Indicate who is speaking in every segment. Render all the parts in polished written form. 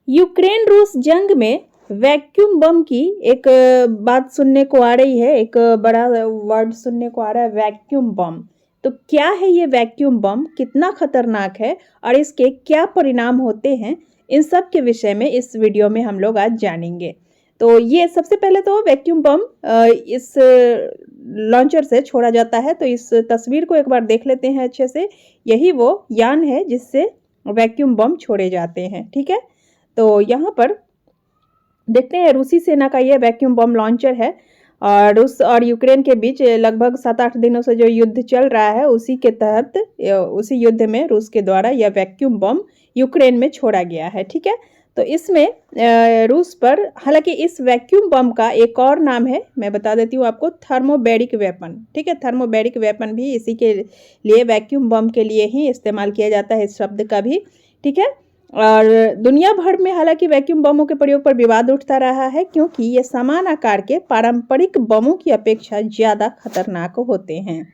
Speaker 1: Ukraine रूस जंग में वैक्यूम बम की एक बात सुनने को आ रही है। एक बड़ा वर्ड सुनने को आ रहा है, वैक्यूम बम। तो क्या है ये वैक्यूम बम, कितना खतरनाक है और इसके क्या परिणाम होते हैं, इन सब के विषय में इस वीडियो में हम लोग आज जानेंगे। तो ये सबसे पहले तो वैक्यूम बम इस लॉन्चर से छोड़ा जाता है। तो इस तस्वीर को एक बार देख लेते हैं अच्छे से। यही वो यान है जिससे वैक्यूम बम छोड़े जाते हैं। ठीक है, तो यहाँ पर देखते हैं रूसी सेना का यह वैक्यूम बम लॉन्चर है और रूस और यूक्रेन के बीच लगभग 7-8 दिनों से जो युद्ध चल रहा है उसी के तहत उसी युद्ध में रूस के द्वारा यह वैक्यूम बम यूक्रेन में छोड़ा गया है। ठीक है, तो इसमें रूस पर, हालांकि इस वैक्यूम बम का एक और नाम है, मैं बता देती हूँ आपको, थर्मोबैरिक वेपन। ठीक है, थर्मोबैरिक वेपन भी इसी के लिए, वैक्यूम बम के लिए ही इस्तेमाल किया जाता है इस शब्द का भी। ठीक है, और दुनिया भर में हालांकि वैक्यूम बमों के प्रयोग पर विवाद उठता रहा है क्योंकि ये समान आकार के पारंपरिक बमों की अपेक्षा ज्यादा खतरनाक होते हैं।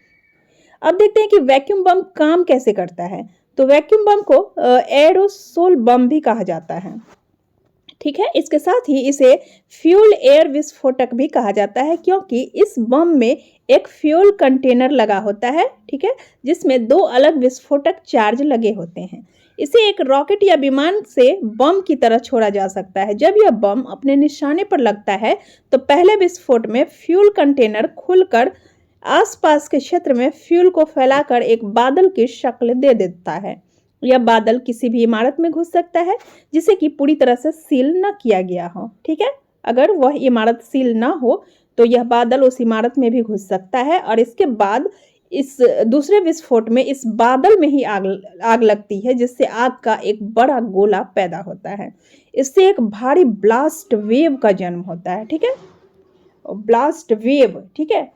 Speaker 1: अब देखते हैं कि वैक्यूम बम काम कैसे करता है। तो वैक्यूम बम को एरोसोल बम भी कहा जाता है। ठीक है, इसके साथ ही इसे फ्यूल एयर विस्फोटक भी कहा जाता है क्योंकि इस बम में एक फ्यूल कंटेनर लगा होता है। ठीक है, जिसमें 2 अलग विस्फोटक चार्ज लगे होते हैं। इसे एक रॉकेट या विमान से बम की तरह छोड़ा जा सकता है। जब यह बम अपने निशाने पर लगता है तो पहले विस्फोट में फ्यूल कंटेनर खुलकर आसपास के क्षेत्र में फ्यूल को फैलाकर एक बादल की शक्ल दे देता है। यह बादल किसी भी इमारत में घुस सकता है जिसे कि पूरी तरह से सील न किया गया हो। ठीक है, अगर वह इमारत सील ना हो तो यह बादल उस इमारत में भी घुस सकता है और इसके बाद इस दूसरे विस्फोट में इस बादल में ही आग लगती है जिससे आग का एक बड़ा गोला पैदा होता है। इससे एक भारी ब्लास्ट वेव का जन्म होता है। ठीक है, ब्लास्ट वेव, ठीक है,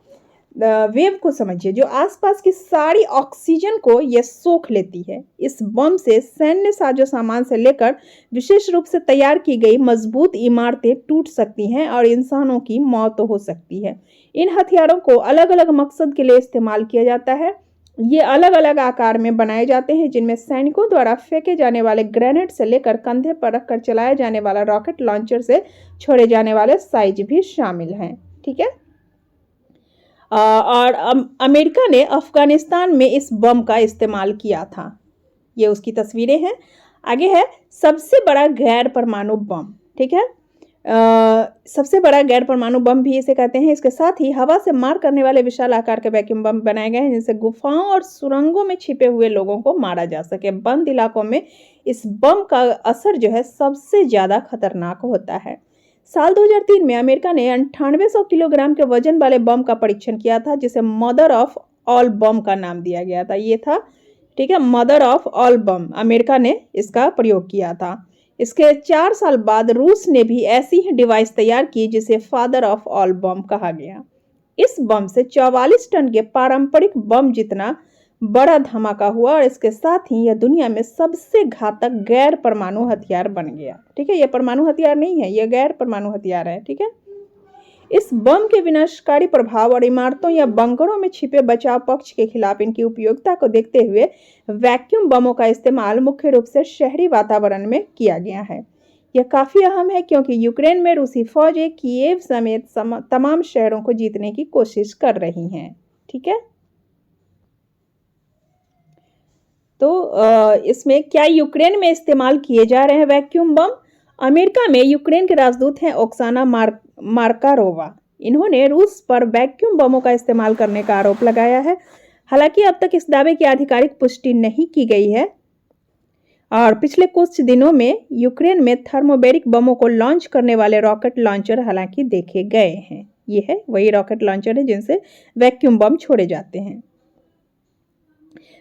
Speaker 1: वेव को समझिए, जो आसपास की सारी ऑक्सीजन को यह सोख लेती है। इस बम से सैन्य साजो सामान से लेकर विशेष रूप से तैयार की गई मजबूत इमारतें टूट सकती हैं और इंसानों की मौत हो सकती है। इन हथियारों को अलग अलग मकसद के लिए इस्तेमाल किया जाता है। ये अलग अलग आकार में बनाए जाते हैं जिनमें सैनिकों द्वारा फेंके जाने वाले ग्रेनेड से लेकर कंधे पर रखकर चलाया जाने वाला रॉकेट लॉन्चर से छोड़े जाने वाले साइज भी शामिल हैं। ठीक है, और अमेरिका ने अफगानिस्तान में इस बम का इस्तेमाल किया था। ये उसकी तस्वीरें हैं। आगे है सबसे बड़ा गैर परमाणु बम। ठीक है, सबसे बड़ा गैर परमाणु बम भी इसे कहते हैं। इसके साथ ही हवा से मार करने वाले विशाल आकार के वैक्यूम बम बनाए गए हैं जिनसे गुफाओं और सुरंगों में छिपे हुए लोगों को मारा जा सके। बंद इलाकों में इस बम का असर जो है सबसे ज्यादा खतरनाक होता है। साल 2003 में अमेरिका ने 9800 किलोग्राम के वजन वाले बम का परीक्षण किया था जिसे मदर ऑफ ऑल बम का नाम दिया गया था। ये था, ठीक है, mother of all bomb, America ने इसका प्रयोग किया था। इसके 4 साल बाद रूस ने भी ऐसी ही डिवाइस तैयार की जिसे फादर ऑफ ऑल बम कहा गया। इस बम से 44 टन के पारंपरिक बम जितना बड़ा धमाका हुआ और इसके साथ ही यह दुनिया में सबसे घातक गैर परमाणु हथियार बन गया। ठीक है, यह परमाणु हथियार नहीं है, यह गैर परमाणु हथियार है। ठीक है, इस बम के विनाशकारी प्रभाव और इमारतों या बंकरों में छिपे बचाव पक्ष के खिलाफ इनकी उपयोगिता को देखते हुए वैक्यूम बमों का इस्तेमाल मुख्य रूप से शहरी वातावरण में किया गया है। यह काफी अहम है क्योंकि यूक्रेन में रूसी फौजें कीव समेत तमाम शहरों को जीतने की कोशिश कर रही हैं। ठीक है, तो इसमें क्या यूक्रेन में इस्तेमाल किए जा रहे हैं वैक्यूम बम? अमेरिका में यूक्रेन के राजदूत हैं ओक्साना मार्कारोवा। इन्होंने रूस पर वैक्यूम बमों का इस्तेमाल करने का आरोप लगाया है। हालांकि अब तक इस दावे की आधिकारिक पुष्टि नहीं की गई है और पिछले कुछ दिनों में यूक्रेन में थर्मोबैरिक बमों को लॉन्च करने वाले रॉकेट लॉन्चर हालांकि देखे गए हैं। ये है वही रॉकेट लॉन्चर है जिनसे वैक्यूम बम छोड़े जाते हैं।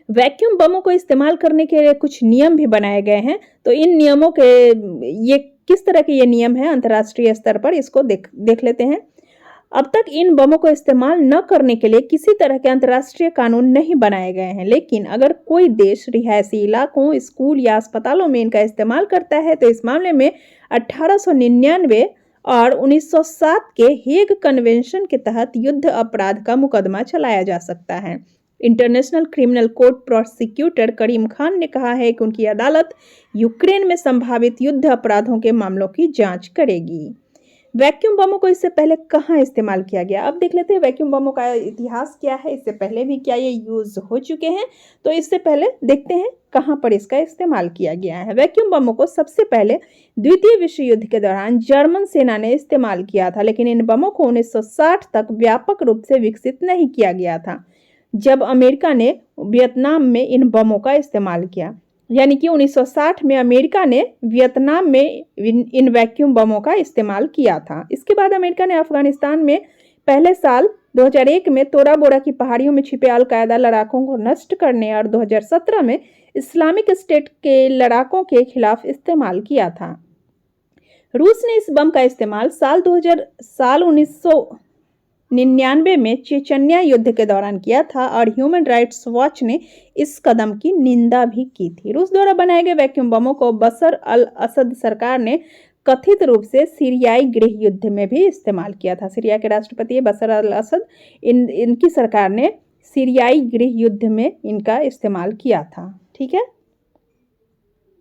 Speaker 1: वैक्यूम बमों को इस्तेमाल करने के लिए कुछ नियम भी बनाए गए हैं। तो इन नियमों के, ये किस तरह के ये नियम हैं अंतर्राष्ट्रीय स्तर पर, इसको देख लेते हैं। अब तक इन बमों को इस्तेमाल न करने के लिए किसी तरह के अंतर्राष्ट्रीय कानून नहीं बनाए गए हैं, लेकिन अगर कोई देश रिहायशी इलाकों, स्कूल या अस्पतालों में इनका इस्तेमाल करता है तो इस मामले में 1899 और 1907 के हेग कन्वेंशन के तहत युद्ध अपराध का मुकदमा चलाया जा सकता है। इंटरनेशनल क्रिमिनल कोर्ट प्रोसिक्यूटर करीम खान ने कहा है कि उनकी अदालत यूक्रेन में संभावित युद्ध अपराधों के मामलों की जांच करेगी। वैक्यूम बमों को इससे पहले कहाँ इस्तेमाल किया गया, अब देख लेते हैं वैक्यूम बमों का इतिहास क्या है, इससे पहले भी क्या ये यूज हो चुके हैं। तो इससे पहले देखते हैं कहाँ पर इसका इस्तेमाल किया गया है। वैक्यूम बमों को सबसे पहले द्वितीय विश्व युद्ध के दौरान जर्मन सेना ने इस्तेमाल किया था, लेकिन इन बमों को 1960 तक व्यापक रूप से विकसित नहीं किया गया था, जब अमेरिका ने वियतनाम में इन बमों का इस्तेमाल किया। यानी कि 1960 में अमेरिका ने वियतनाम में इन वैक्यूम बमों का इस्तेमाल किया था। इसके बाद अमेरिका ने अफगानिस्तान में पहले साल 2001 में तोरा बोरा की पहाड़ियों में छिपे अलकायदा लड़ाकों को नष्ट करने और 2017 में इस्लामिक स्टेट के लड़ाकों के खिलाफ इस्तेमाल किया था। रूस ने इस बम का इस्तेमाल साल 1999 में चेचन्या युद्ध के दौरान किया था और ह्यूमन राइट्स वॉच ने इस कदम की निंदा भी की थी। रूस द्वारा बनाए गए वैक्यूम बमों को बशर अल असद सरकार ने कथित रूप से सीरियाई गृह युद्ध में भी इस्तेमाल किया था। सीरिया के राष्ट्रपति बशर अल असद, इनकी सरकार ने सीरियाई गृह युद्ध में इनका इस्तेमाल किया था। ठीक है,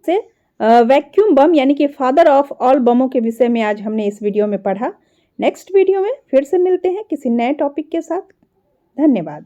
Speaker 1: से वैक्यूम बम यानी कि फादर ऑफ ऑल बमों के विषय में आज हमने इस वीडियो में पढ़ा। नेक्स्ट वीडियो में फिर से मिलते हैं किसी नए टॉपिक के साथ। धन्यवाद।